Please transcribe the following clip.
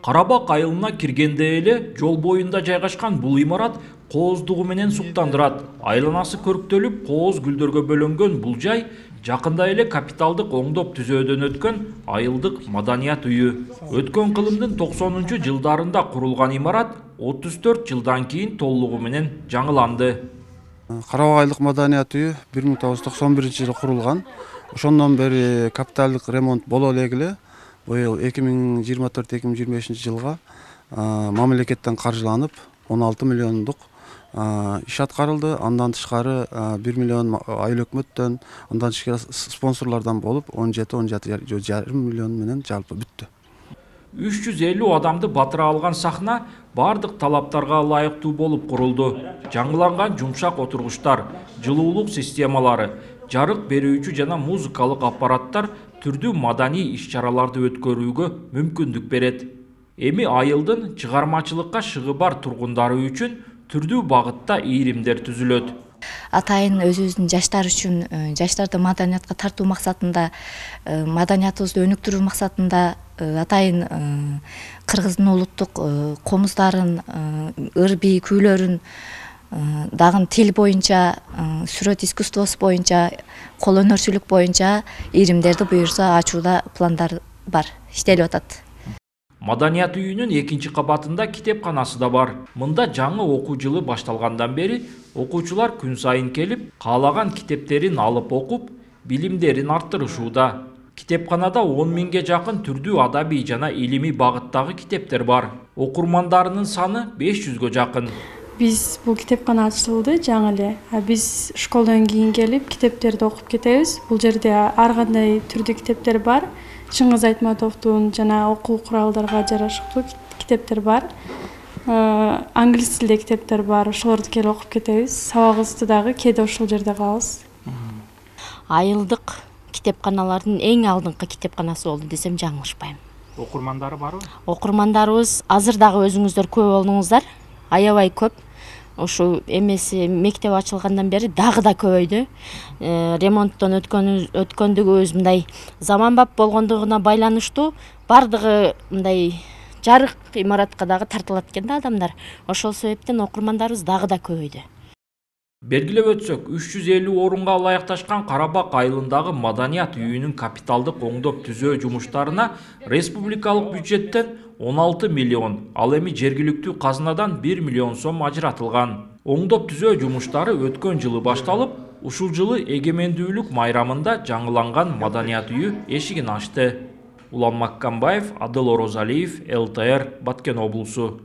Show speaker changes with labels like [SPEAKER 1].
[SPEAKER 1] Карабак айылына киргенде эле жол боюнда жайгашкан бул имарат кооздугу менен суктандырат. Айланасы көрктөлүп, кооз гүлдөргө бөлөнгөн бул жай жакында эле капиталдык оңдоп түзөөдөн өткөн айылдык маданият үйү. Өткөн кылымдын 90-жылдарында курулган имарат 34 жылдан кийин толугу менен жаңыланды.
[SPEAKER 2] Карабак айылдык маданият үйү 1991-жылы курулган. Ошондон бери капиталдык ремонт боло эле быйыл 2024-2025 жылга мамлекеттен каржыланып 16 миллиондук иш аткарылды. Андан тышкары 1 миллион айыл өкмөттөн, андан тышкары спонсорлордон болуп 17,5 миллион менен жалпы бүттү.
[SPEAKER 1] 350 адамды батыра алган сахна бардык талаптарга ылайыктуу болуп курулду. Жаңыланган жумшак отургучтар, жылуулук системалары, жарык берүүчү жана музыкалык аппараттар түрдүү маданий иш-чараларды өткөрүүгө мүмкүндүк берет. Эми айылдын чыгармачылыкка шыгы бар тургундары үчүн түрдүү багытта ийримдер түзүлөт.
[SPEAKER 3] Атайын өзүбүздүн жаштар үчүн, жаштарды маданиятка тартуу максатында, маданиятыбызды өнүктүрүү максатында атайын кыргыздын улуттук комуздарын, ырбий күүлөрүн, дагы тил боюнча, сүрөт искусствосу боюнча, кол өнөрчүлүк боюнча ийримдерди буюрса ачууда пландар бар, иштелип атат.
[SPEAKER 1] Маданият үйүнүн 2-кабатында китепканасы да бар. Мында жаңы окуу жылы башталгандан бери окуучулар күн сайын келип, каалаган китептерин алып окуп, билимдерин арттырышууда. Китепканада 10 миңге жакын түрдүү адабий жана илимий багыттагы китептер бар. Окурмандарынын саны 500гө жакын.
[SPEAKER 4] Биз бул китепкана ачылды жаңы эле. Биз школдон кийин келип китептерди окуп кетебиз. Бул жерде ар кандай түрдүү китептер бар. Чыңгыз Айтматовдун жана окуу куралдарга жарашыктуу китептер бар. Англис тилде китептер бар. Ошолорду келип окуп кетебиз. Сабагыбызды дагы кээде ошол жерде кылабыз.
[SPEAKER 5] Айылдык китепканалардын эң алдыңкы китепканасы болду десем жаңылышпайм.
[SPEAKER 1] Окурмандары барбы?
[SPEAKER 5] Окурмандарыбыз азыр дагы өзүңүздөр көп болдуңуздар. Аябай көп. Ушу эмеси мектеп ачылгандан бери дагы да көбөйдү. Ремонттон өткөндүгү мындай заманбап болгондугуна байланыштуу бардыгы мындай жарык имаратка дагы тартылат экен да адамдар. Ошол себептен окурмандарыбыз дагы да көбөйдү.
[SPEAKER 1] Белгилеп өтсөк, 350 орунга ылайыкташкан Карабак айылындагы маданият үйүнүн капиталдык оңдоп түзөө жумуштарына республикалык бюджеттен 16 миллион, ал эми жергиликтүү казынадан 1 миллион сом ажыратылган. Оңдоп түзөө жумуштары өткөн жылы башталып, ушул жылы эгемендүүлүк майрамында жаңыланган маданият үйү эшигин ачты. Улан Маккамбаев, Адыл Орозалиев, ЛТР, Баткен облусу.